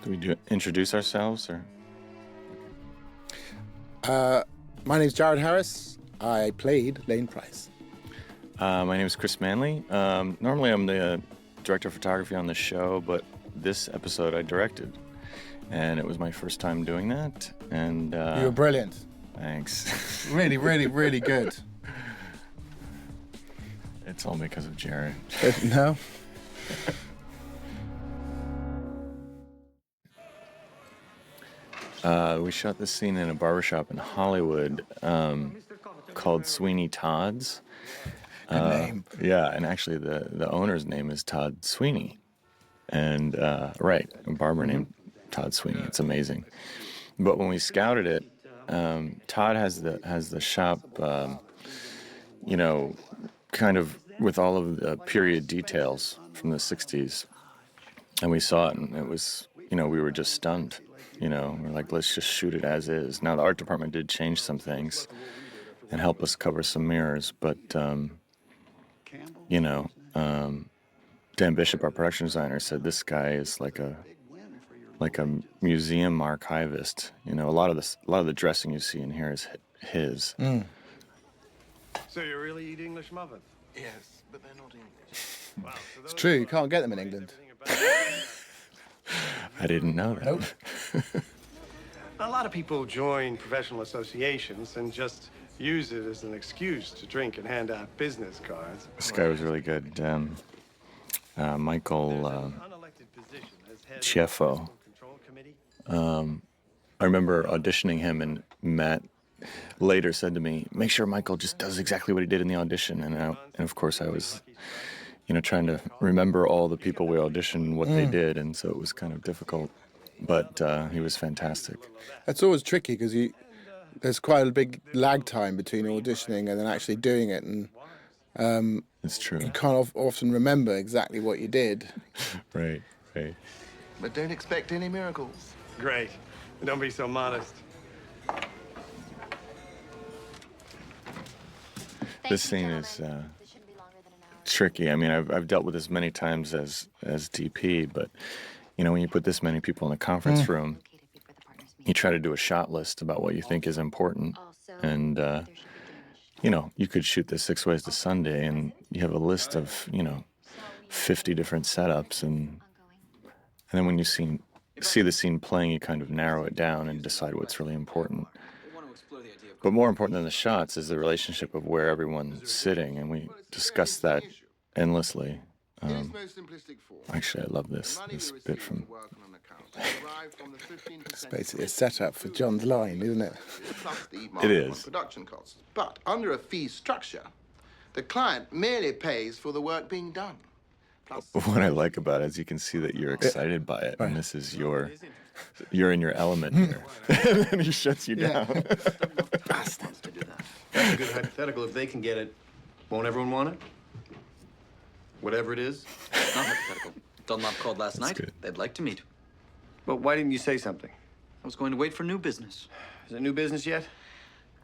Do we introduce ourselves or? My name's Jared Harris. I played Lane Price. My name is Chris Manley. Normally I'm the director of photography on the show, but this episode I directed, and it was my first time doing that. And You were brilliant. Thanks. Really, really, really good. It's all because of Jared. No? We shot this scene in a barbershop in Hollywood called Sweeney Todd's. Good name. Yeah, and actually the owner's name is Todd Sweeney. And, a barber named Todd Sweeney. It's amazing. But when we scouted it, Todd has the shop, kind of with all of the period details from the 60s. And we saw it, and it was, we were just stunned. We're like, let's just shoot it as is. Now, the art department did change some things and help us cover some mirrors, but, Dan Bishop, our production designer, said this guy is like a museum archivist. A lot of the dressing you see in here is his. Mm. So you really eat English muffins? Yes, but they're not English. Wow, so It's true, you can't get them in England. I didn't know that. Nope. A lot of people join professional associations and just use it as an excuse to drink and hand out business cards. This guy was really good. Michael Unelected position as head of the Chieffo. Fiscal Control Committee. I remember auditioning him, and Matt later said to me, make sure Michael just does exactly what he did in the audition. And of course I was, trying to remember all the people we auditioned, what they did, and so it was kind of difficult. But he was fantastic. It's always tricky because there's quite a big lag time between auditioning and then actually doing it, and It's true. you can't often remember exactly what you did. Right. But don't expect any miracles. Great. Don't be so modest. This scene is tricky. I mean, I've dealt with this many times as DP, but when you put this many people in a conference room, you try to do a shot list about what you think is important, and you could shoot this 6 ways to Sunday, and you have a list of 50 different setups, and then when you see the scene playing, you kind of narrow it down and decide what's really important. But more important than the shots is the relationship of where everyone's sitting, and we discussed that endlessly. Actually, I love this bit from... It's basically a setup for John's line, isn't it? It is. Production costs. But under a fee structure, the client merely pays for the work being done. Plus, What I like about it is you can see that you're excited by it, and this is you're in your element here. And then he shuts you down. bastards to do that. That's a good hypothetical. If they can get it, won't everyone want it? Whatever it is. It's not hypothetical. Dunlop called last night. good. They'd like to meet. But why didn't you say something? I was going to wait for new business. Is it new business yet?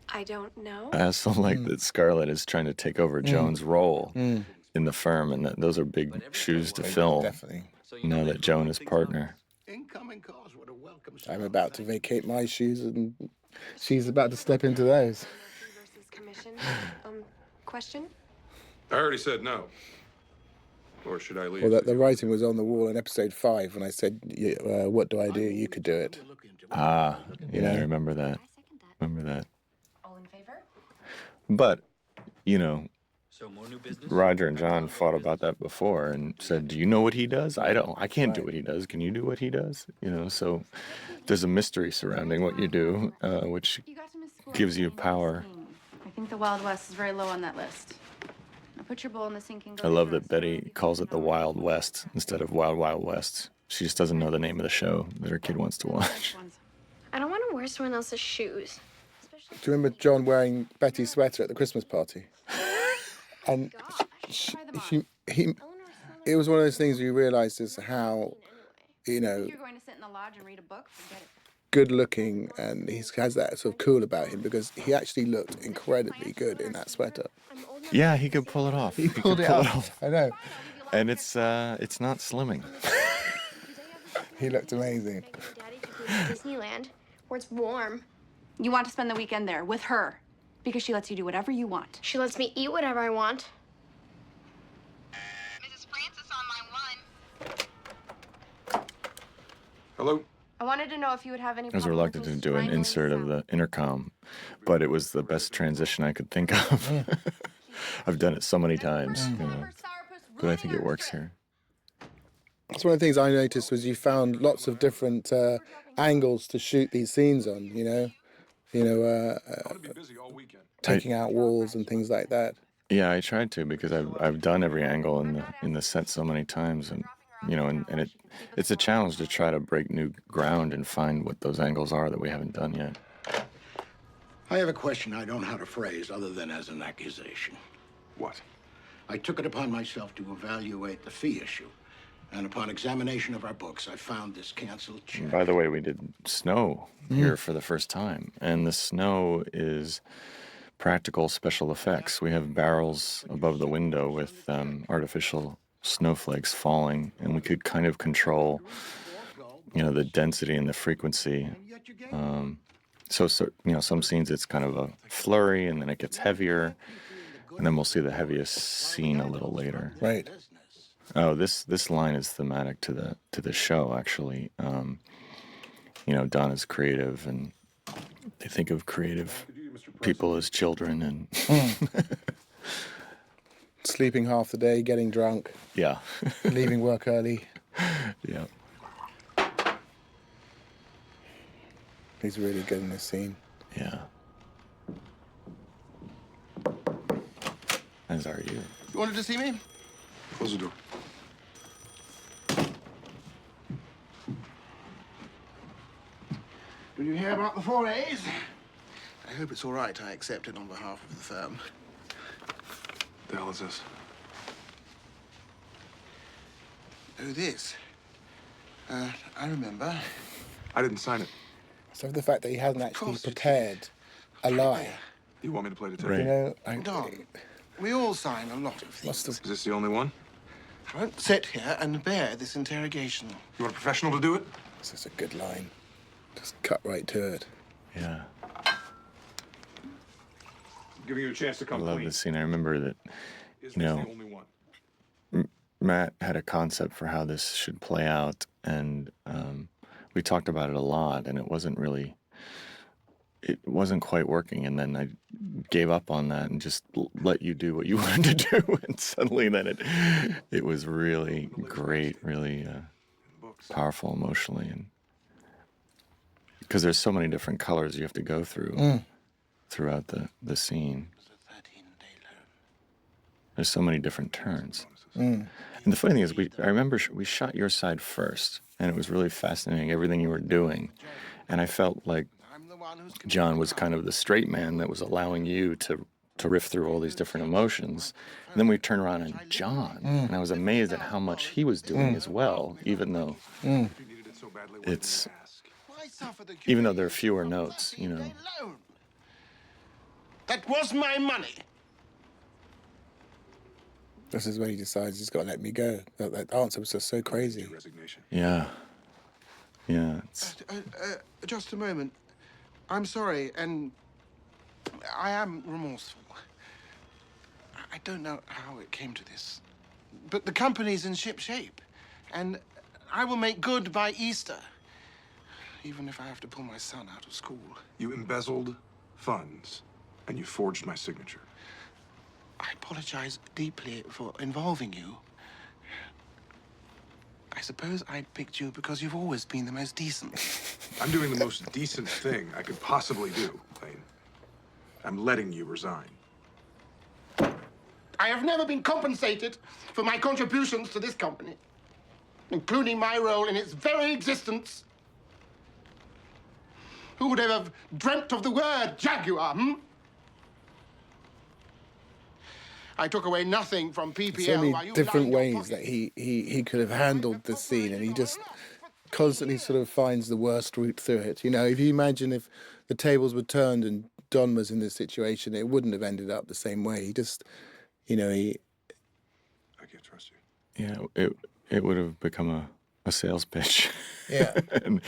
I don't know. I also like that Scarlett is trying to take over Joan's role in the firm, and those are big shoes to fill. Definitely. Now that Joan is partner. Incoming calls would have welcomed. I'm about to vacate my shoes and she's about to step into those. Versus commission. Question? I already said no. Or should I leave? Well, the writing was on the wall in episode 5 when I said, what do I do? You could do it. Yeah, I remember that. All in favor? But, So more new business? Roger and John fought about that before and said, do you know what he does? I don't. I can't do what he does. Can you do what he does? So there's a mystery surrounding what you do, which gives you power. I think the Wild West is very low on that list. Now put your bowl in the sink and go. I love that Betty calls it the Wild West instead of Wild Wild West. She just doesn't know the name of the show that her kid wants to watch. I don't want to wear someone else's shoes. Do you remember John wearing Betty's sweater at the Christmas party? And it was one of those things where you realised is how, You're going to sit in the lodge and read a book. Forget it. good looking, and he has that sort of cool about him because he actually looked incredibly good in that sweater. Yeah, he could pull it off. He pulled it off. I know. And it's not slimming. He looked amazing. Daddy took me to Disneyland, where it's warm. You want to spend the weekend there with her because she lets you do whatever you want. She lets me eat whatever I want. Mrs. Francis on line 1. Hello? I wanted to know if you would have any. I was reluctant to do an insert of the intercom, but it was the best transition I could think of. I've done it so many times, you know, but I think it works here. That's one of the things I noticed was you found lots of different angles to shoot these scenes on. I'm gonna be busy all weekend. Taking out walls and things like that. Yeah, I tried to because I've done every angle in the set so many times, and you know, and it's a challenge to try to break new ground and find what those angles are that we haven't done yet. I have a question I don't know how to phrase other than as an accusation. What? I took it upon myself to evaluate the fee issue. And upon examination of our books, I found this canceled check. By the way, we did snow here for the first time, and the snow is practical special effects. We have barrels above the window with artificial snowflakes falling, and we could kind of control, you know, the density and the frequency. So you know, some scenes it's kind of a flurry, and then it gets heavier, and then we'll see the heaviest scene a little later. Right. Oh, this line is thematic to the show, actually. You know, Donna's creative, and they think of creative people as children, and Sleeping half the day, getting drunk, yeah, leaving work early. yeah, He's really good in this scene. yeah. As are you. You wanted to see me? Close the door. Did you hear about the 4As? I hope it's all right I accept it on behalf of the firm. The hell is this? Oh, this. I remember. I didn't sign it. So the fact that he hasn't actually course you did. prepared a lie. You want me to play detective? Right. You know, Don, we all sign a lot of things. must have. Is this the only one? I won't sit here and bear this interrogation. You want a professional to do it? This is a good line. Just cut right to it. Yeah, I'm giving you a chance to I come love clean. this scene. I remember that, Is you this know, the only one? Matt had a concept for how this should play out, and we talked about it a lot, and it wasn't quite working. And then I gave up on that and just let you do what you wanted to do, and suddenly then it was really great, really powerful emotionally, and because there's so many different colors you have to go through throughout the scene. There's so many different turns. And the funny thing is, I remember we shot your side first, and it was really fascinating, everything you were doing. And I felt like John was kind of the straight man that was allowing you to riff through all these different emotions. And then we turned around and John, and I was amazed at how much he was doing as well, even though it's, even though there are fewer notes, you know. That was my money. This is when he decides he's got to let me go. That answer was just so crazy. Resignation. Yeah. Yeah. It's, Just a moment. I'm sorry, and I am remorseful. I don't know how it came to this, but the company's in ship shape, and I will make good by Easter, even if I have to pull my son out of school. You embezzled funds, and you forged my signature. I apologize deeply for involving you. I suppose I picked you because you've always been the most decent. I'm doing the most decent thing I could possibly do, Lane. I'm letting you resign. I have never been compensated for my contributions to this company, including my role in its very existence. Who would ever have dreamt of the word Jaguar, I took away nothing from PPL. So many while you different lined your ways that pockets. he could have handled the scene, and he just constantly sort of finds the worst route through it. You know, if you imagine if the tables were turned and Don was in this situation, it wouldn't have ended up the same way. He just, you know, I can't trust you. yeah, it would have become a sales pitch. Yeah. And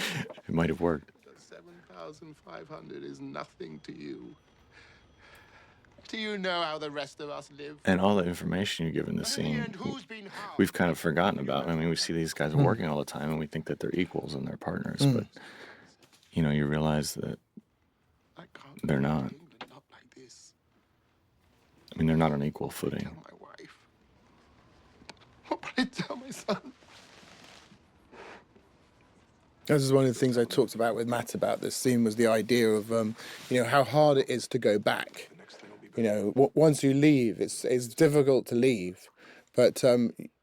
it might have worked. 7,500 is nothing to you. Do you know how the rest of us live? And all the information you give in the scene, we've kind of forgotten about. I mean, we see these guys working all the time, and we think that they're equals and they're partners. But, you know, you realize that they're not. I mean, they're not on equal footing. My wife. What would I tell my son? This is one of the things I talked about with Matt about this scene was the idea of, you know, how hard it is to go back. You know, once you leave, it's difficult to leave, but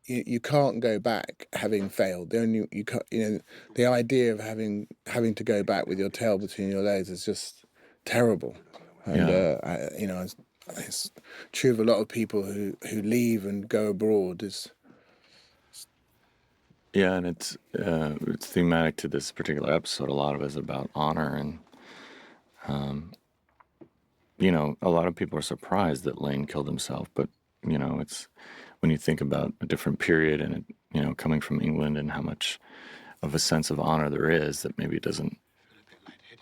you can't go back having failed. The only you can't, you know, the idea of having to go back with your tail between your legs is just terrible. And you know, it's true of a lot of people who leave and go abroad. Yeah, and it's thematic to this particular episode. A lot of it is about honor, and you know, a lot of people are surprised that Lane killed himself. But you know, it's when you think about a different period and it, you know, coming from England and how much of a sense of honor there is that maybe it doesn't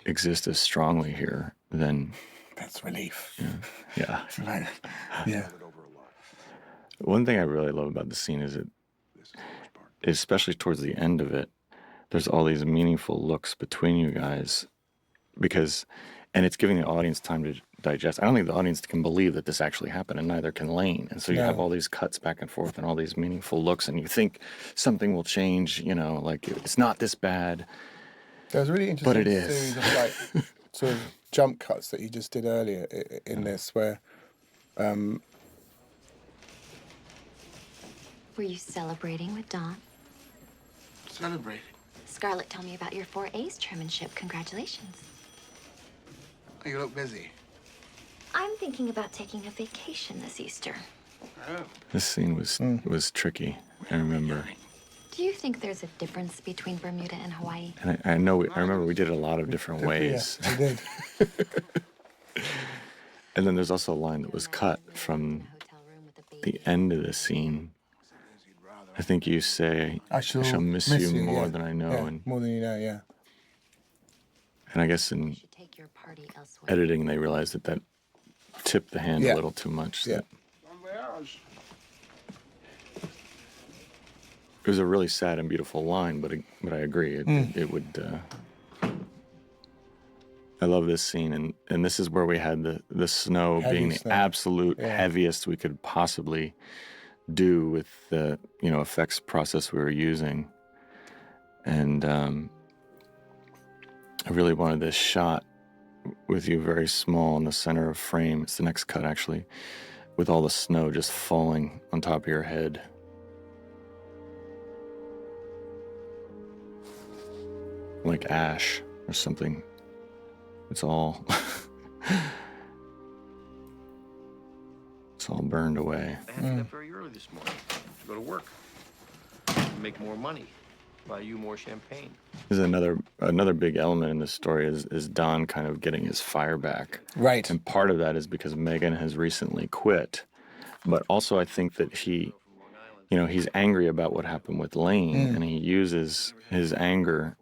exist as strongly here. Then that's relief. Yeah. Right. Yeah. One thing I really love about the scene is especially towards the end of it, there's all these meaningful looks between you guys and it's giving the audience time to digest. I don't think the audience can believe that this actually happened, and neither can Lane. And so you have all these cuts back and forth and all these meaningful looks, and you think something will change, you know, like it's not this bad. There was a really interesting but it is. series of like sort of jump cuts that you just did earlier in this where Were you celebrating with Dawn? Celebrating? Scarlett told me about your 4 A's chairmanship. Congratulations. You look busy. I'm thinking about taking a vacation this Easter. Oh. This scene was tricky, I remember. Do you think there's a difference between Bermuda and Hawaii? And I remember we did it a lot of different ways. Yeah, we did. And then there's also a line that was cut from the end of the scene. I think you say, I shall miss you more than I know. Yeah, and more than you know, yeah. And I guess in editing, they realized that tipped the hand a little too much. Yeah. It was a really sad and beautiful line, but I agree. It would. I love this scene, and this is where we had the snow being the absolute heaviest we could possibly do with the effects process we were using, and I really wanted this shot with you very small in the center of frame. It's the next cut actually, with all the snow just falling on top of your head. Like ash or something. It's all it's all burned away. I had to get up very early this morning to go to work, make more money, buy you more champagne. There's another big element in this story is Don kind of getting his fire back. Right. And part of that is because Megan has recently quit. But also I think that he's angry about what happened with Lane, and he uses his anger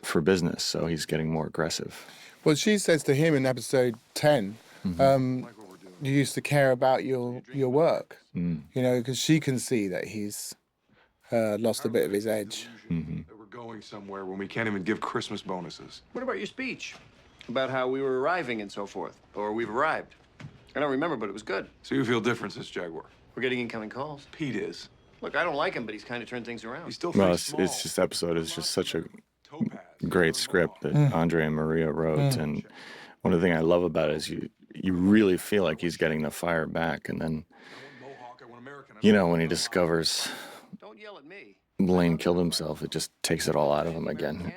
for business, so he's getting more aggressive. Well, she says to him in episode 10, you used to care about your work, because she can see that he's lost a bit of his edge. That we're going somewhere when we can't even give Christmas bonuses. What about your speech? About how we were arriving and so forth, or we've arrived. I don't remember, but it was good. So you feel different since Jaguar? We're getting incoming calls. Pete is. Look, I don't like him, but he's kind of turned things around. He's still It's just episode is just such a great script that Andre and Maria wrote, and one of the things I love about it is you really feel like he's getting the fire back, and then when he discovers Don't yell at me. Lane killed himself, it just takes it all out of him again.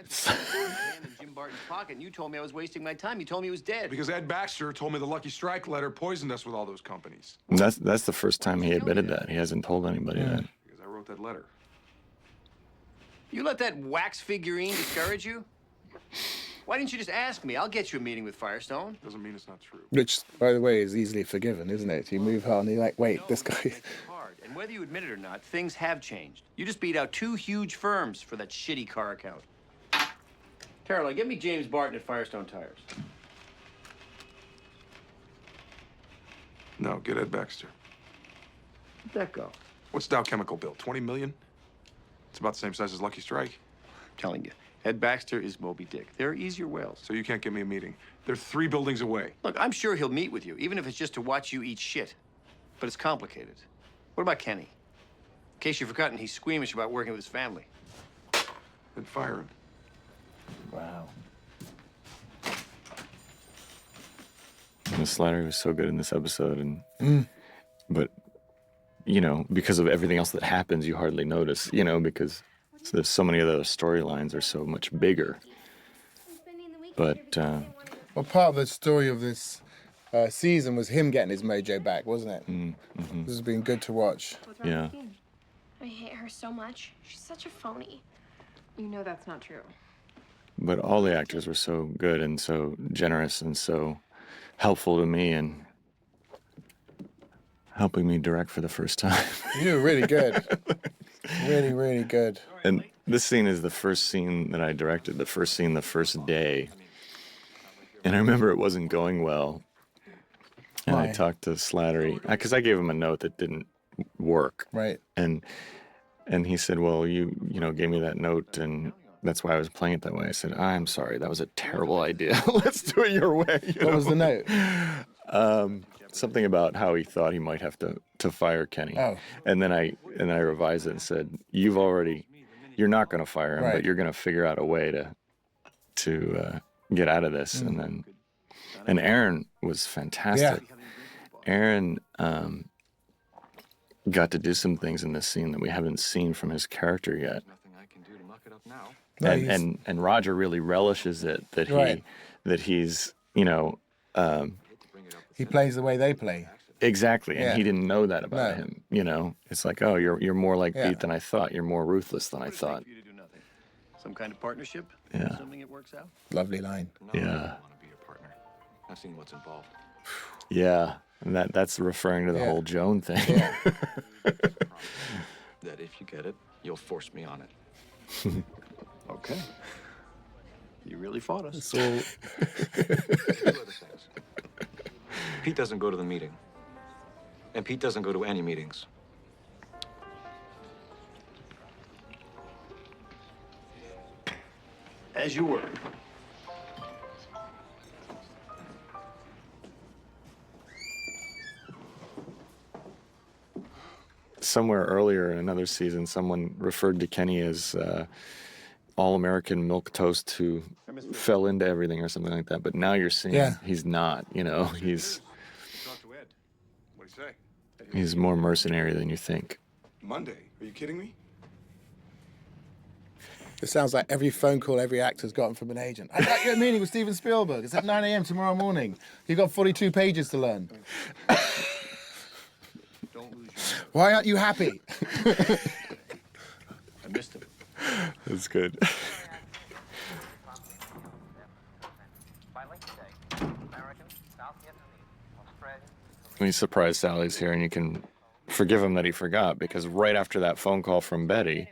Jim Barton's pocket, and you told me I was wasting my time. You told me he was dead. Because Ed Baxter told me the Lucky Strike letter poisoned us with all those companies. That's the first time he admitted that. He hasn't told anybody that. Because I wrote that letter. You let that wax figurine discourage you? Why didn't you just ask me? I'll get you a meeting with Firestone. Doesn't mean it's not true. Which, by the way, is easily forgiven, isn't it? You move on, and you're like, wait, this guy... whether you admit it or not, things have changed. You just beat out 2 huge firms for that shitty car account. Caroline, get me James Barton at Firestone Tires. No, get Ed Baxter. Where'd that go? What's Dow Chemical bill? 20 million? It's about the same size as Lucky Strike. Telling you, Ed Baxter is Moby Dick. There are easier whales. So you can't get me a meeting. They're 3 buildings away. Look, I'm sure he'll meet with you, even if it's just to watch you eat shit. But it's complicated. What about Kenny? In case you've forgotten, he's squeamish about working with his family. Then fire him. Wow. Miss Slattery was so good in this episode, and but you know, because of everything else that happens, you hardly notice. You know, because there's so many of those storylines are so much bigger. But Well, part of the story of this season was him getting his mojo back, wasn't it? This has been good to watch. yeah, I hate her so much. She's such a phony. You know that's not true. but all the actors were so good and so generous and so helpful to me and helping me direct for the first time. You were really good. Really, really good. And this scene is the first scene that I directed, the first scene, the first day. And I remember it wasn't going well. And I Why? talked to Slattery, because I gave him a note that didn't work. Right. And he said, well, you know, gave me that note, and that's why I was playing it that way. I said, I'm sorry, that was a terrible idea. Let's do it your way. What was the note? Something about how he thought he might have to fire Kenny. Oh. And then I revised it and said, you're not going to fire him, Right. but you're going to figure out a way to get out of this. And Aaron was fantastic. Aaron got to do some things in this scene that we haven't seen from his character yet. No, And Roger really relishes it that Right. he's, you know, he plays the way they play. exactly, and Yeah. he didn't know that about No. him. You know, it's like, oh, you're more like Yeah. Pete than I thought. You're more ruthless than I thought. For you to do nothing. Some kind of partnership? Yeah. Assuming it works out? Lovely line. Yeah, I've seen what's involved. yeah, and that's referring to the Yeah. whole Joan thing. Yeah. That if you get it, you'll force me on it. Okay. You really fought us. So, Two other things. Pete doesn't go to the meeting. And Pete doesn't go to any meetings. As you were. Somewhere earlier in another season, someone referred to Kenny as all-American milquetoast who fell into everything or something like that. But now you're seeing Yeah. he's not. You know, he's Talk to Ed. What'd he say? he's more mercenary than you think. Monday. Are you kidding me? it sounds like every phone call every actor's gotten from an agent. I got you a meeting with Steven Spielberg. It's at 9 a.m. tomorrow morning. You've got 42 pages to learn. Don't lose your... Why aren't you happy? I missed him. That's good. When you surprise Sally's here, and you can forgive him that he forgot, because right after that phone call from Betty,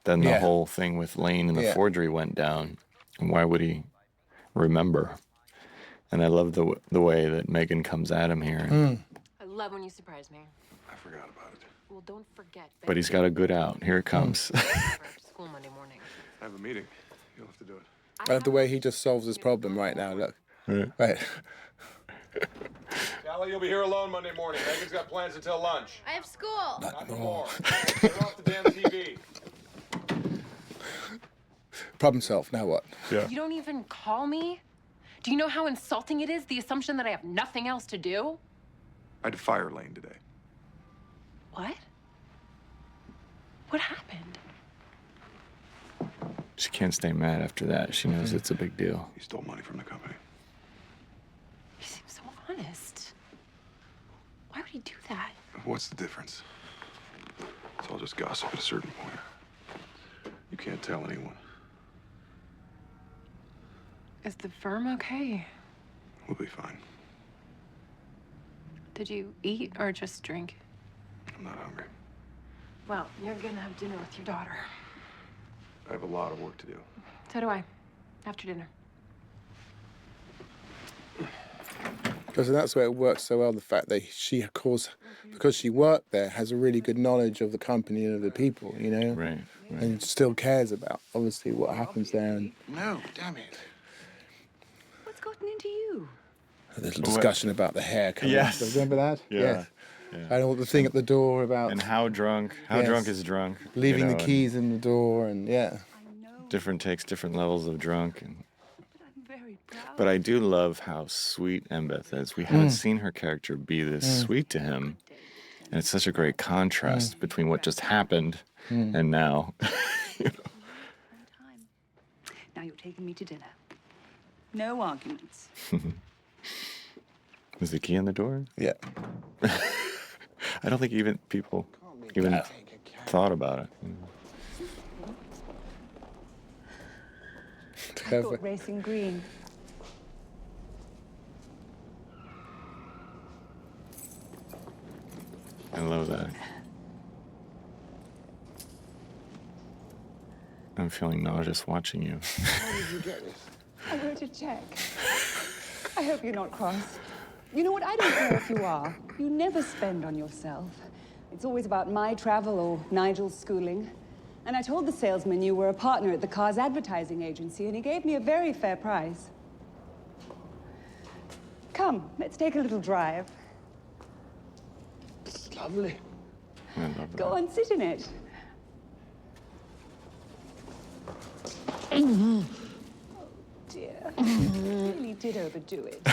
then the Yeah. whole thing with Lane and the Yeah. forgery went down. And why would he remember? And I love the way that Megan comes at him here. I love when you surprise me. I forgot about it. Well, don't forget. But he's got a good out. Here it comes. School Monday morning. I have a meeting. You'll have to do it. I love the way he just solves his problem right now. Look. Right. Right. Sally, you'll be here alone Monday morning. Megan's got plans until lunch. I have school. Not no more. Turn off the damn TV. Problem solved. Now what? Yeah. You don't even call me? Do you know how insulting it is, the assumption that I have nothing else to do? I had to fire Lane today. What? What happened? She can't stay mad after that. She knows it's a big deal. He stole money from the company. He seems so honest. Why would he do that? What's the difference? It's all just gossip at a certain point. You can't tell anyone. Is the firm okay? We'll be fine. Did you eat or just drink? I'm not hungry. Well, you're gonna have dinner with your daughter. I have a lot of work to do. So do I. After dinner. Because that's where it works so well. The fact that she, of course, because she worked there, has a really good knowledge of the company and of the people, you know, Right. and still cares about obviously what happens there. And No, damn it. What's gotten into you? a little discussion about the hair. Coming Yes. up. Remember that? Yeah. Yes. Yeah. I know the thing at the door about And how drunk Yes. is drunk. leaving you know, the and keys in the door, and yeah. different takes different levels of drunk. And I'm very proud. but I do love how sweet Embeth is. We haven't seen her character be this sweet to him. And it's such a great contrast between what just happened and now. Now you're taking me to dinner. No arguments. Was the key in the door? Yeah. I don't think even people even thought about it. I thought racing green. I love that. I'm feeling nauseous watching you. How did you get this? I wrote a check. I hope you're not cross. You know what? I don't care if you are. You never spend on yourself. It's always about my travel or Nigel's schooling. And I told the salesman you were a partner at the car's advertising agency, and he gave me a very fair price. Come, let's take a little drive. It's lovely. I love that. Go on, sit in it. Dear. You really did overdo it.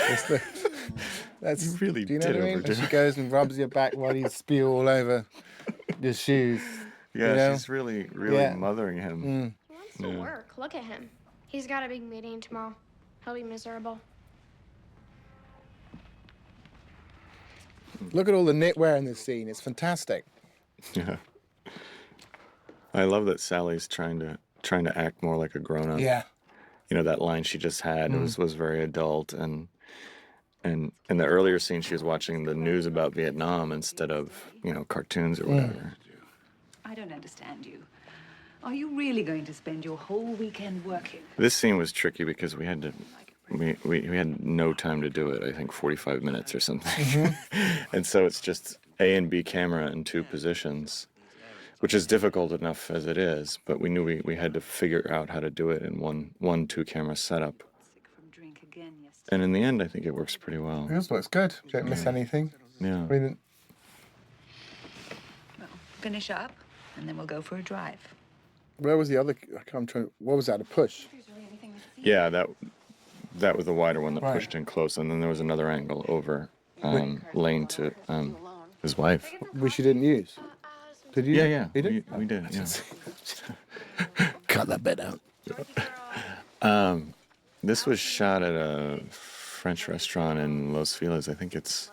That's You really do you know did what I mean? overdo She it. goes and rubs your back while you spew all over your shoes. Yeah, you know? she's really, really Yeah. mothering him. He wants to work. Look at him. He's got a big meeting tomorrow. He'll be miserable. Look at all the knitwear in this scene. It's fantastic. Yeah. I love that Sally's trying to act more like a grown up. Yeah. You know, that line she just had was very adult, and in the earlier scene she was watching the news about Vietnam instead of, you know, cartoons or whatever. I don't understand you. Are you really going to spend your whole weekend working? This scene was tricky because we had no time to do it. I think 45 minutes or something. And so it's just A and B camera in two positions, which is difficult enough as it is, but we knew we had to figure out how to do it in one two camera setup. Sick from drink again yesterday. And in the end, I think it works pretty well. Yours looks good. You don't miss anything. Yeah. I mean, Well, finish up, and then we'll go for a drive. where was the other? What was that? A push? Yeah, that was the wider one that Right. pushed in close, and then there was another angle over Lane to his wife. Which you didn't use. Did you? Yeah, You did? we did. Yeah. Cut that bit out. This was shot at a French restaurant in Los Feliz. I think it's.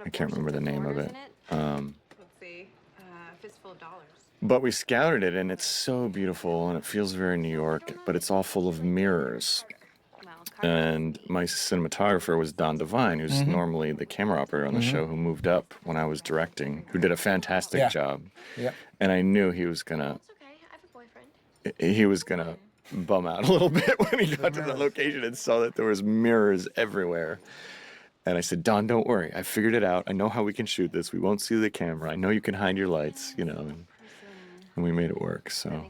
I can't remember the name of it. Let's see. Fistful of dollars. But we scouted it, and it's so beautiful, and it feels very New York, but it's all full of mirrors. And my cinematographer was Don Devine, who's normally the camera operator on the show, who moved up when I was directing, who did a fantastic Yeah. job. Yeah. And I knew he was gonna It's okay. I have a boyfriend. he was gonna bum out a little bit when he got to the location and saw that there was mirrors everywhere. And I said, Don, don't worry. I figured it out. I know how we can shoot this. We won't see the camera. I know you can hide your lights, you know. And we made it work. So,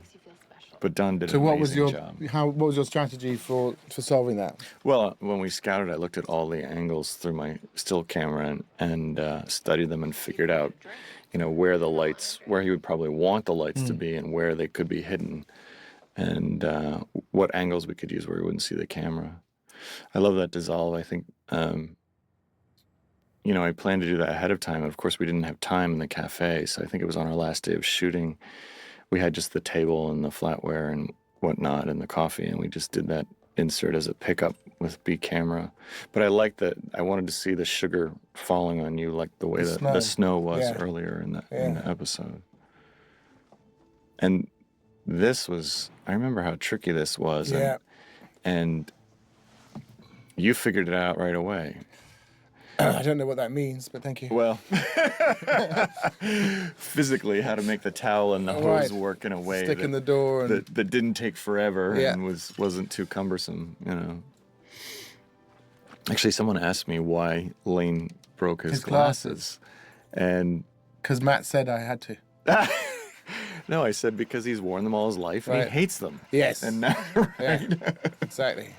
but Don did So an what was amazing your job. what was your strategy for solving that? Well, when we scouted, I looked at all the angles through my still camera and studied them and figured out, you know, where he would probably want the lights to be and where they could be hidden, and what angles we could use where we wouldn't see the camera. I love that dissolve. I think, you know, I planned to do that ahead of time, and of course we didn't have time in the cafe, so I think it was on our last day of shooting. We had just the table and the flatware and whatnot and the coffee, and we just did that insert as a pickup with B camera. But I liked that. I wanted to see the sugar falling on you like the way that the snow was Yeah. earlier in the episode. And this was, I remember how tricky this was. Yeah. And you figured it out right away. I don't know what that means, but thank you. Well, physically, how to make the towel and the hose work in a way Stick in the door and that didn't take forever Yeah. and wasn't too cumbersome. Actually, someone asked me why Lane broke his glasses, and because Matt said I had to. no, I said because he's worn them all his life and he Right. hates them. Yes. And now, Yeah, exactly.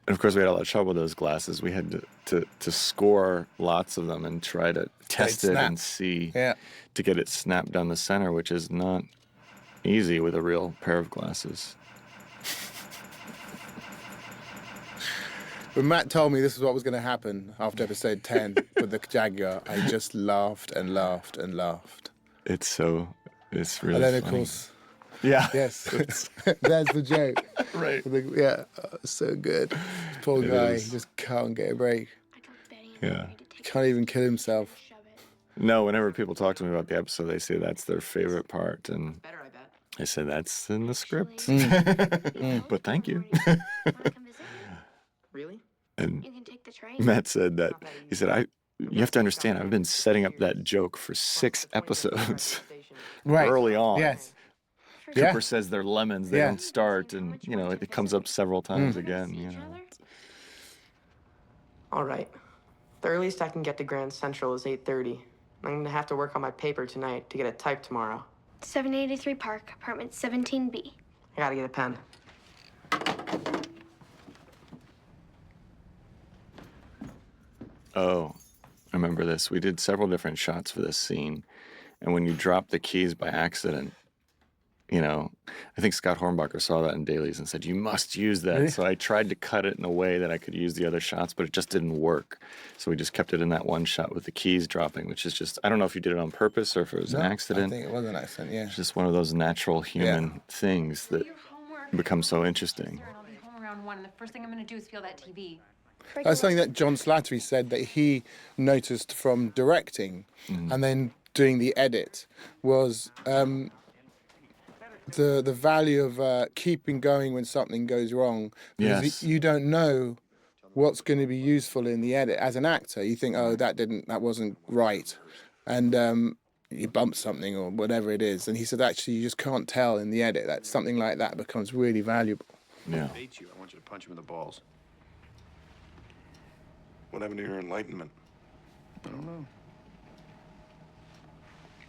And of course, we had a lot of trouble with those glasses. We had to score lots of them and try to test it and see to get it snapped down the center, which is not easy with a real pair of glasses. When Matt told me this is what was going to happen after episode 10 with the Jaguar, I just laughed and laughed and laughed. It's really And then, of funny. course, Yes. that's the joke. Right. So good. Poor It guy, is. he just can't get a break. Yeah. He can't even kill himself. No, whenever people talk to me about the episode, they say that's their favorite part. And I said, that's in the script. But thank you. Really? And You can take the train. Matt said that, he said, you have to understand, I've been setting up that joke for 6 episodes Right. early on. Yes. Cooper says they're lemons, they Yeah. don't start, and, it comes up several times again, All right. The earliest I can get to Grand Central is 8:30. I'm gonna have to work on my paper tonight to get it typed tomorrow. 783 Park, apartment 17B. I gotta get a pen. Oh, I remember this. We did several different shots for this scene, and when you drop the keys by accident, I think Scott Hornbacher saw that in dailies and said, you must use that. Really? So I tried to cut it in a way that I could use the other shots, but it just didn't work. So we just kept it in that one shot with the keys dropping, which is just, I don't know if you did it on purpose or if it was an accident. I think it was an accident, yeah. It's just one of those natural human things that become so interesting. I'll be home around 1, and the first thing I'm gonna do is feel that TV. That's something that John Slattery said that he noticed from directing and then doing the edit was the value of keeping going when something goes wrong. Because Yes. you don't know what's going to be useful in the edit. As an actor, you think, oh, that wasn't right. And you bump something or whatever it is. And he said, actually, you just can't tell in the edit. That something like that becomes really valuable. Yeah. I hate you. I want you to punch him in the balls. What happened to your enlightenment? I don't know.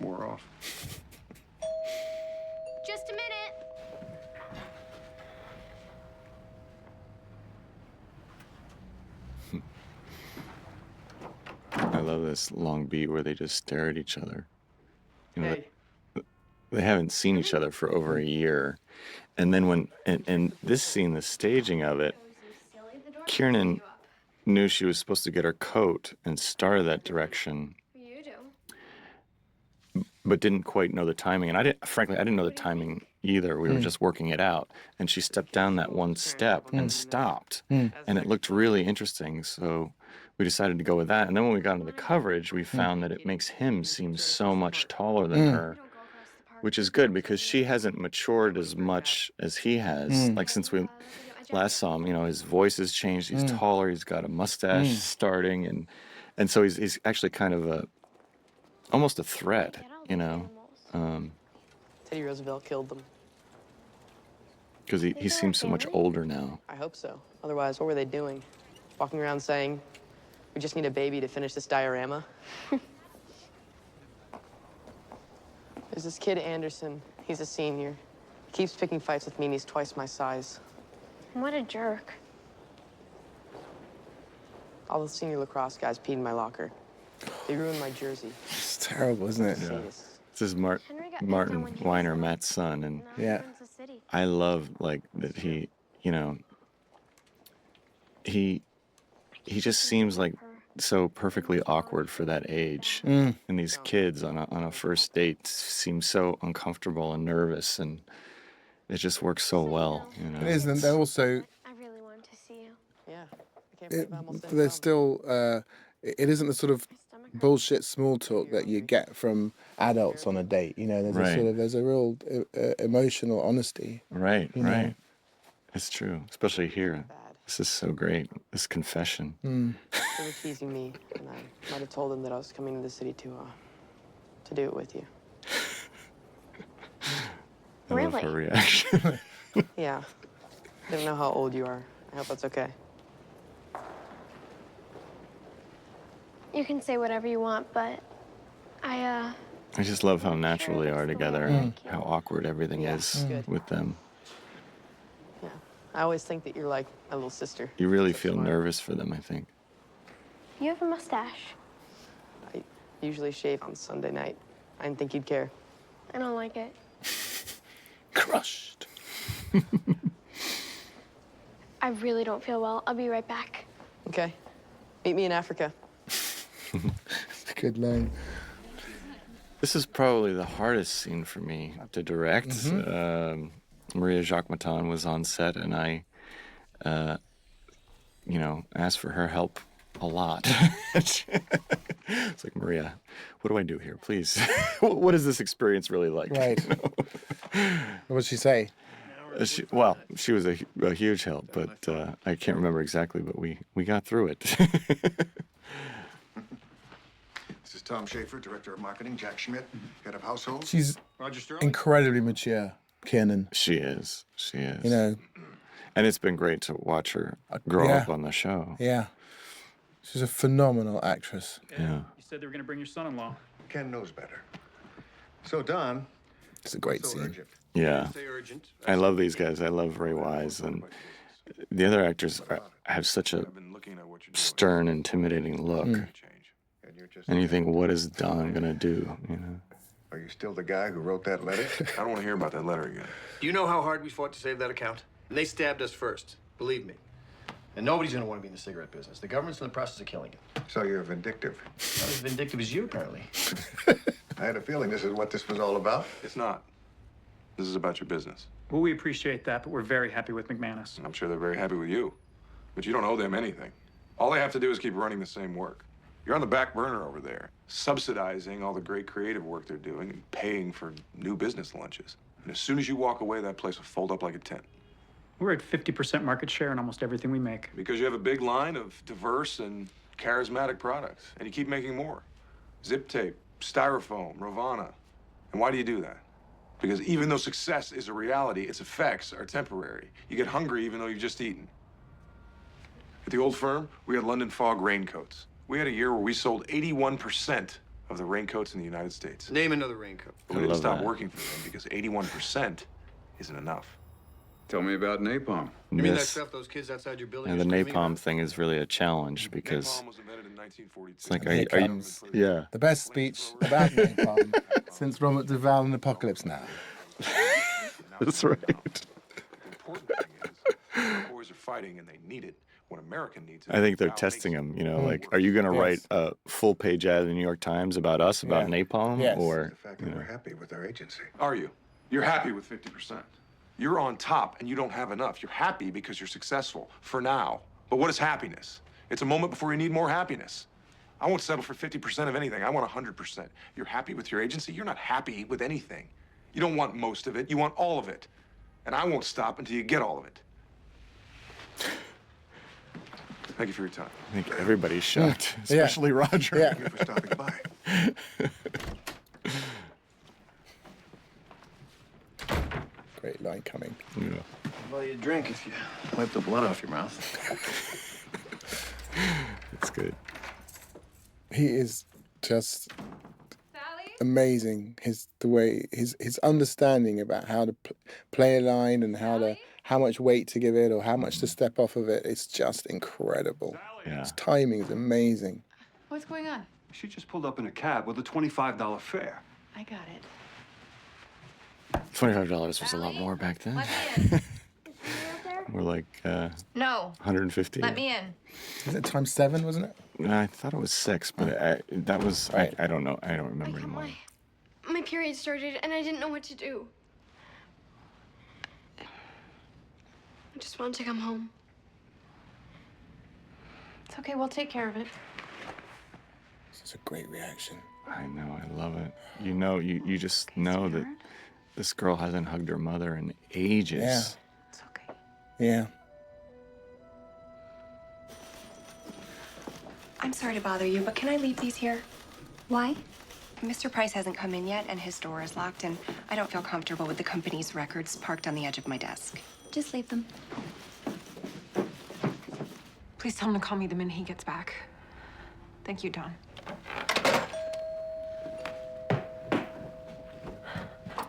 Wore off. Just a minute. I love this long beat where they just stare at each other. Hey. They haven't seen each other for over a year. And then and this scene, the staging of it, Kiernan knew she was supposed to get her coat and started that direction, You do. but didn't quite know the timing. And I didn't know the timing either. We were just working it out. And she stepped down that one step and stopped. And it looked really interesting. So we decided to go with that. And then when we got into the coverage, we found that it makes him seem so much taller than her, which is good because she hasn't matured as much as he has. Like since we last saw him, his voice has changed. He's taller. He's got a mustache starting, and so he's actually kind of almost a threat, Teddy Roosevelt killed them. because he seems so much older now. I hope so. Otherwise, what were they doing? Walking around saying, we just need a baby to finish this diorama? There's this kid, Anderson. He's a senior. He keeps picking fights with me, and he's twice my size. What a jerk. All the senior lacrosse guys peed in my locker. They ruined my jersey. It's terrible, isn't it? Yeah. This is Martin Weiner, Matt's son, and Yeah. I love that he, he just seems like so perfectly awkward for that age. And these kids on a first date seem so uncomfortable and nervous, and it just works so well. It is, and they're also I really want to see you. Yeah. I can't believe I almost didn't they're come. still it isn't the sort of bullshit small talk that you get from adults on a date. There's Right. there's a real emotional honesty. Right, You know. right. It's true, especially here. This is so great. This confession. They were teasing me, and I might have told them that I was coming to the city to do it with you. I love her reaction. Yeah. I don't know how old you are. I hope that's okay. You can say whatever you want, but I just love how natural they are together and how awkward everything is good. with them. Yeah. I always think that you're like my little sister. You really feel nervous for them, I think. You have a mustache. I usually shave on Sunday night. I didn't think you'd care. I don't like it. Crushed. I really don't feel well. I'll be right back. Okay. Meet me in Africa. Good line. This is probably the hardest scene for me to direct. Maria Jacques Maton was on set, and I, asked for her help a lot. It's like, Maria, what do I do here? Please. What is this experience really like? Right. What did she say? She was a huge help, but I can't remember exactly, but we got through it. This is Tom Schaefer, Director of Marketing. Jack Schmidt, Head of Household. She's Roger Sterling. incredibly mature, Kiernan. She is. You know. And it's been great to watch her grow up on the show. Yeah. She's a phenomenal actress. Yeah. You said they were going to bring your son-in-law. Ken knows better. So, Don. It's a great scene. Urgent. Yeah. Stay urgent. I love these guys. I love Ray Wise. And the other actors have such a stern, intimidating look. And you think, what is Don going to do? You know? Are you still the guy who wrote that letter? I don't want to hear about that letter again. Do you know how hard we fought to save that account? And they stabbed us first, believe me. And nobody's gonna want to be in the cigarette business. The government's in the process of killing it. So you're vindictive. Not as vindictive as you, apparently. I had a feeling this is what this was all about. It's not. This is about your business. Well, we appreciate that, but we're very happy with McManus. And I'm sure they're very happy with you. But you don't owe them anything. All they have to do is keep running the same work. You're on the back burner over there, subsidizing all the great creative work they're doing and paying for new business lunches. And as soon as you walk away, that place will fold up like a tent. We're at 50% market share in almost everything we make. Because you have a big line of diverse and charismatic products, and you keep making more. Zip tape, styrofoam, Ravana. And why do you do that? Because even though success is a reality, its effects are temporary. You get hungry even though you've just eaten. At the old firm, we had London Fog raincoats. We had a year where we sold 81% of the raincoats in the United States. Name another raincoat. But we didn't stop working for them because 81% isn't enough. Tell me about napalm. You mean that stuff those kids outside your building And are the screaming napalm about? thing is really a challenge because Napalm was invented in 1942. it's like, Here are you, comes yeah. the best speech about napalm since Robert Duvall in Apocalypse Now. That's right. The important thing is, the boys are fighting and they need it. What America needs. I think they're testing him, like, are you going to write a full-page ad in the New York Times about us, about napalm? Yes. Or, The fact that we're happy with our agency. Are you? You're happy with 50%. You're on top and you don't have enough. You're happy because you're successful for now. But what is happiness? It's a moment before you need more happiness. I won't settle for 50% of anything. I want 100%. You're happy with your agency? You're not happy with anything. You don't want most of it. You want all of it. And I won't stop until you get all of it. Thank you for your time. I think everybody's shocked, especially Roger. Yeah. Thank you for stopping by. Great line coming. Yeah. I'll buy you a drink if you wipe the blood off your mouth. It's good. He is just amazing. His understanding about how to play a line and how much weight to give it or how much to step off of it. It's just incredible. Yeah. His timing is amazing. What's going on? She just pulled up in a cab with a $25 fare. I got it. $25 was a lot more back then. Let me in. We're like No. 150. Let me in. Is it times 7, wasn't it? I thought it was 6, but that was, I don't know. I don't remember anymore. My period started and I didn't know what to do. I just wanted to come home. It's okay. We'll take care of it. This is a great reaction. I know. I love it. You just know that this girl hasn't hugged her mother in ages. Yeah. It's okay. Yeah. I'm sorry to bother you, but can I leave these here? Why? Mr. Price hasn't come in yet, and his door is locked, and I don't feel comfortable with the company's records parked on the edge of my desk. Just leave them. Please tell him to call me the minute he gets back. Thank you, Don.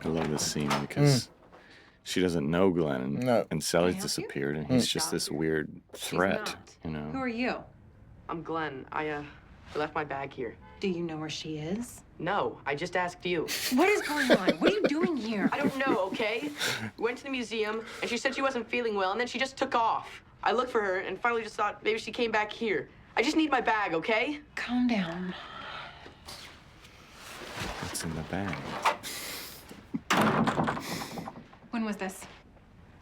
I love this scene because she doesn't know Glenn, and Sally's disappeared, and he's just this weird threat, you know. Who are you? I'm Glenn. I left my bag here. Do you know where she is? No, I just asked you. What is going on? What are you doing here? I don't know, okay? We went to the museum, and she said she wasn't feeling well, and then she just took off. I looked for her, and finally just thought maybe she came back here. I just need my bag, okay? Calm down. What's in the bag? When was this?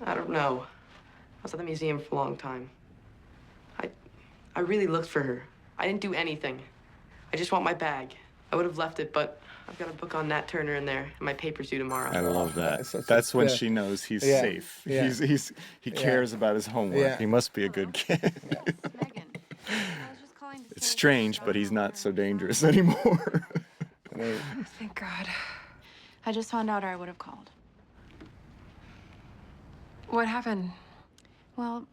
I don't know. I was at the museum for a long time. I really looked for her. I didn't do anything. I just want my bag. I would have left it, but I've got a book on Nat Turner in there, and my paper's due tomorrow. I love that. That's when she knows he's safe. Yeah. He cares about his homework. Yeah. He must be a good kid. It's strange, but he's not so dangerous anymore. Oh, thank God. I just found out or I would have called. What happened? Well,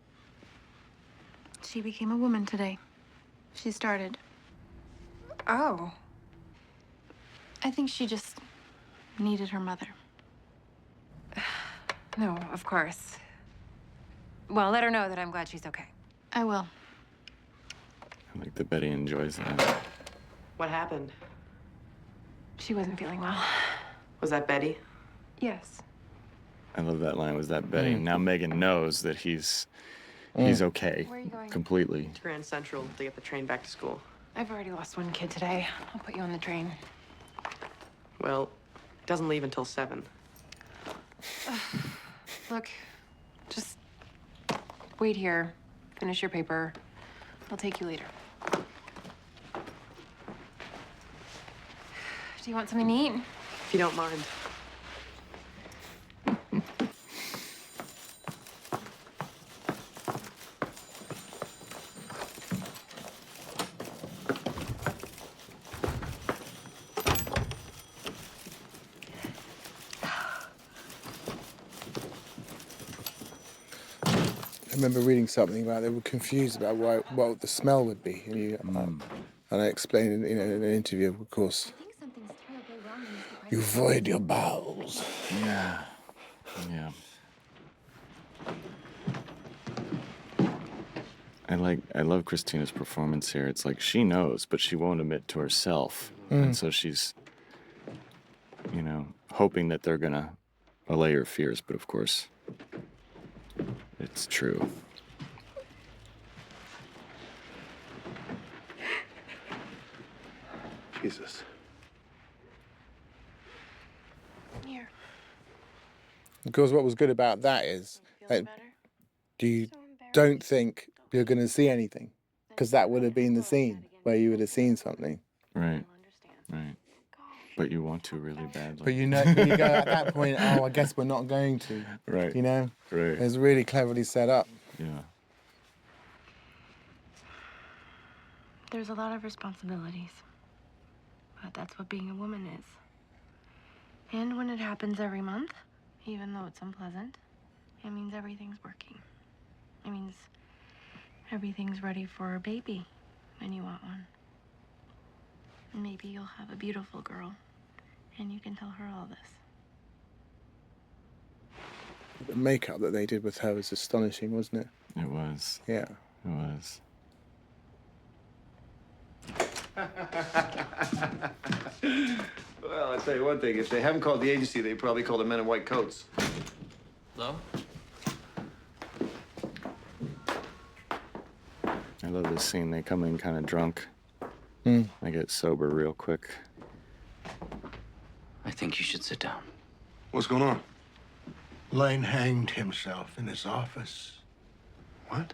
she became a woman today. She started. Oh. I think she just needed her mother. No, of course. Well, let her know that I'm glad she's okay. I will. I like that Betty enjoys that. What happened? She wasn't feeling well. Was that Betty? Yes. I love that line. Was that Betty? Now Megan knows that he's okay. Where are you going? Completely. To Grand Central to get the train back to school. I've already lost one kid today. I'll put you on the train. Well, it doesn't leave until 7. Look, just wait here. Finish your paper. I'll take you later. Do you want something to eat? If you don't mind. I remember reading something about they were confused about what the smell would be, and I explained in an interview, of course. You void your bowels. Yeah. Yeah. I love Christina's performance here. It's like she knows, but she won't admit to herself. And so she's, hoping that they're gonna allay her fears, but of course, it's true. Jesus. Here. Because what was good about that is that you don't think you're going to see anything, because that would have been the scene where you would have seen something. Right. Right. But you want to really badly. But you go at that point, oh, I guess we're not going to. Right. Right. It's really cleverly set up. Yeah. There's a lot of responsibilities. But that's what being a woman is. And when it happens every month, even though it's unpleasant, it means everything's working. It means everything's ready for a baby when you want one. And maybe you'll have a beautiful girl, and you can tell her all this. The makeup that they did with her was astonishing, wasn't it? It was. Yeah. It was. Well, I'll tell you one thing. If they haven't called the agency, they probably called the men in white coats. Hello? I love this scene. They come in kind of drunk. They get sober real quick. I think you should sit down. What's going on? Lane hanged himself in his office. What?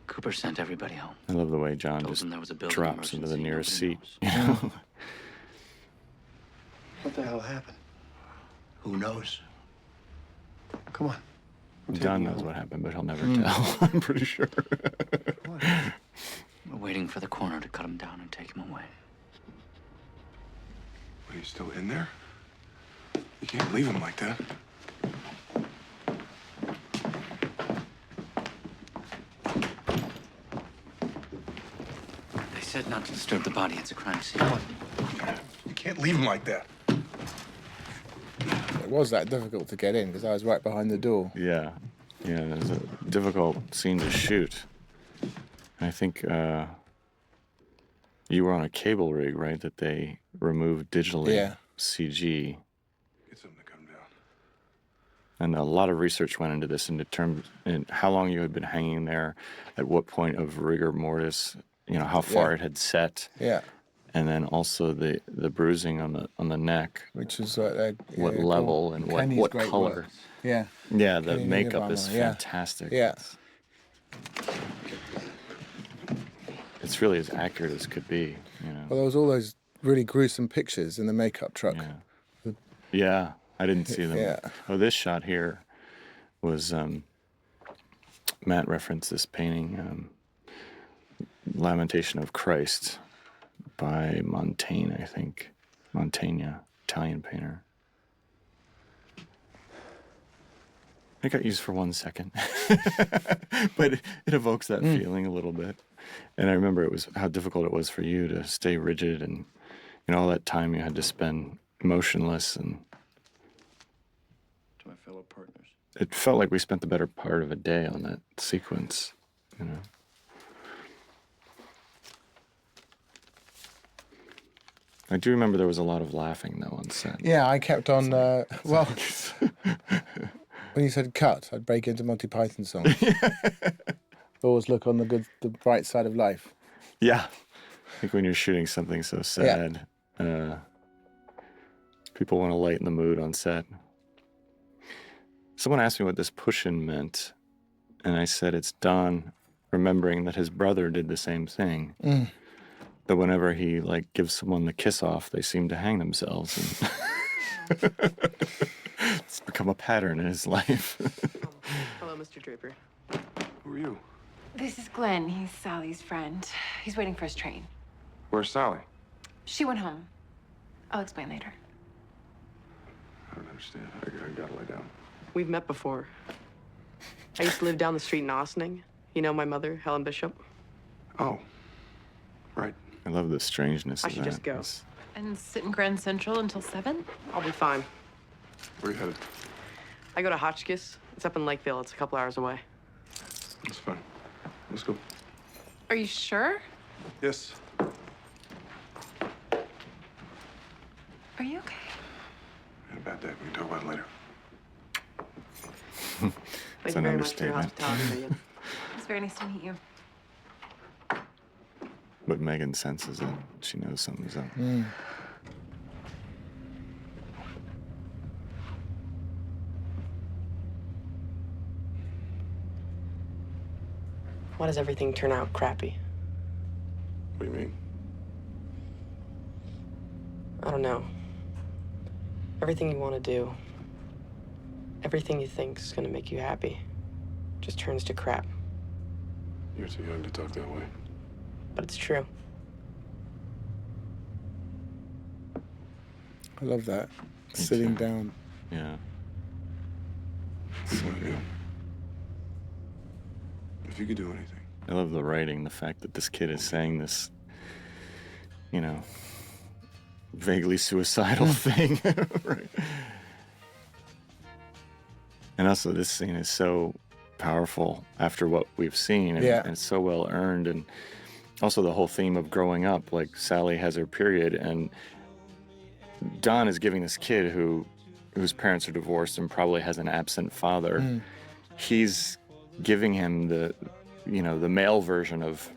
Cooper sent everybody home. I love the way John Told just them there was a building drops into the emergency, nearest seat. nobody You know? What the hell happened? Who knows? Come on. Don knows what happened, but he'll never tell. I'm pretty sure. We're waiting for the coroner to cut him down and take him away. Are you still in there? You can't leave him like that. They said not to disturb the body. It's a crime scene. You can't leave him like that. It was that difficult to get in because I was right behind the door. Yeah. Yeah, it was a difficult scene to shoot. I think you were on a cable rig, right, that they removed digitally. Yeah. CG. Get something to come down. And a lot of research went into this in terms in how long you had been hanging there, at what point of rigor mortis, how far it had set. Yeah. And then also the bruising on the neck, which is what level and what color. Work. Yeah. Yeah, the Kenny makeup Niebuhr, is fantastic. Yeah. It's really as accurate as could be, Well, there was all those really gruesome pictures in the makeup truck. Yeah, I didn't see them. Yeah. Oh, this shot here was Matt referenced this painting, Lamentation of Christ, by Montaigne, I think. Montaigne, Italian painter. It got used for 1 second, but it evokes that feeling a little bit. And I remember how difficult it was for you to stay rigid and, all that time you had to spend motionless. And To my fellow partners. it felt like we spent the better part of a day on that sequence, I do remember there was a lot of laughing, though, on set. Yeah, I kept on, when you said cut, I'd break into Monty Python songs. Always look on the bright side of life. Yeah. I think when you're shooting something so sad, people want to lighten the mood on set. Someone asked me what this push-in meant, and I said it's Don remembering that his brother did the same thing. That whenever he gives someone the kiss off, they seem to hang themselves. And it's become a pattern in his life. Hello, Mr. Draper. Who are you? This is Glenn. He's Sally's friend. He's waiting for his train. Where's Sally? She went home. I'll explain later. I don't understand. I gotta lay down. We've met before. I used to live down the street in Ossining. You know my mother, Helen Bishop? Oh, right. I love the strangeness I of should that. just go. And sit in Grand Central until 7? I'll be fine. Where are you headed? I go to Hotchkiss. It's up in Lakeville. It's a couple hours away. That's fine. Let's go. Are you sure? Yes. Are you okay? I had a bad day. We can talk about it later. It's Thank an you very much for your understatement. hospitality, Megan. It's very nice to meet you. But Megan senses it. She knows something's up. Why does everything turn out crappy? What do you mean? I don't know. Everything you want to do, everything you think is going to make you happy, just turns to crap. You're too young to talk that way. But it's true. I love that. Sitting down. Yeah. So, yeah. If you could do anything. I love the writing, the fact that this kid is saying this, vaguely suicidal thing. Right. And also, this scene is so powerful after what we've seen, and, and it's so well earned. And also the whole theme of growing up, like Sally has her period, and Don is giving this kid whose parents are divorced and probably has an absent father. He's giving him the male version of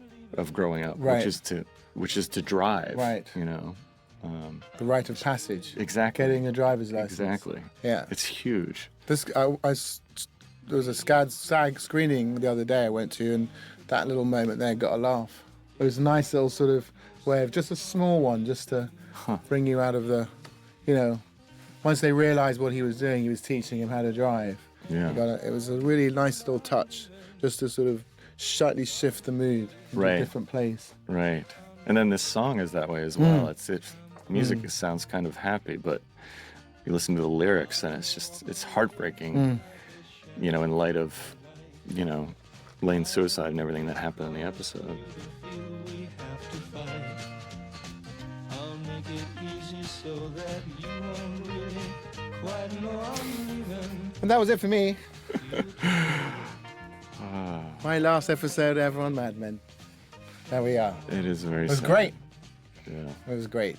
growing up, Right. which is to drive. Right. The rite of passage. Exactly. Getting a driver's license. Exactly. Yeah. It's huge. There was a SAG screening the other day I went to, and that little moment there got a laugh. It was a nice little sort of way of just a small one, just to bring you out of the, once they realized what he was doing, he was teaching him how to drive. Yeah. It was a really nice little touch, just to sort of slightly shift the mood into Right. a different place. Right. And then this song is that way as well. It's music sounds kind of happy, but you listen to the lyrics and it's heartbreaking, you know, in light of, you know, Lane's suicide and everything that happened in the episode. And that was it for me. My last episode ever on Mad Men. There we are. It is very It was sad. great. Yeah. It was great.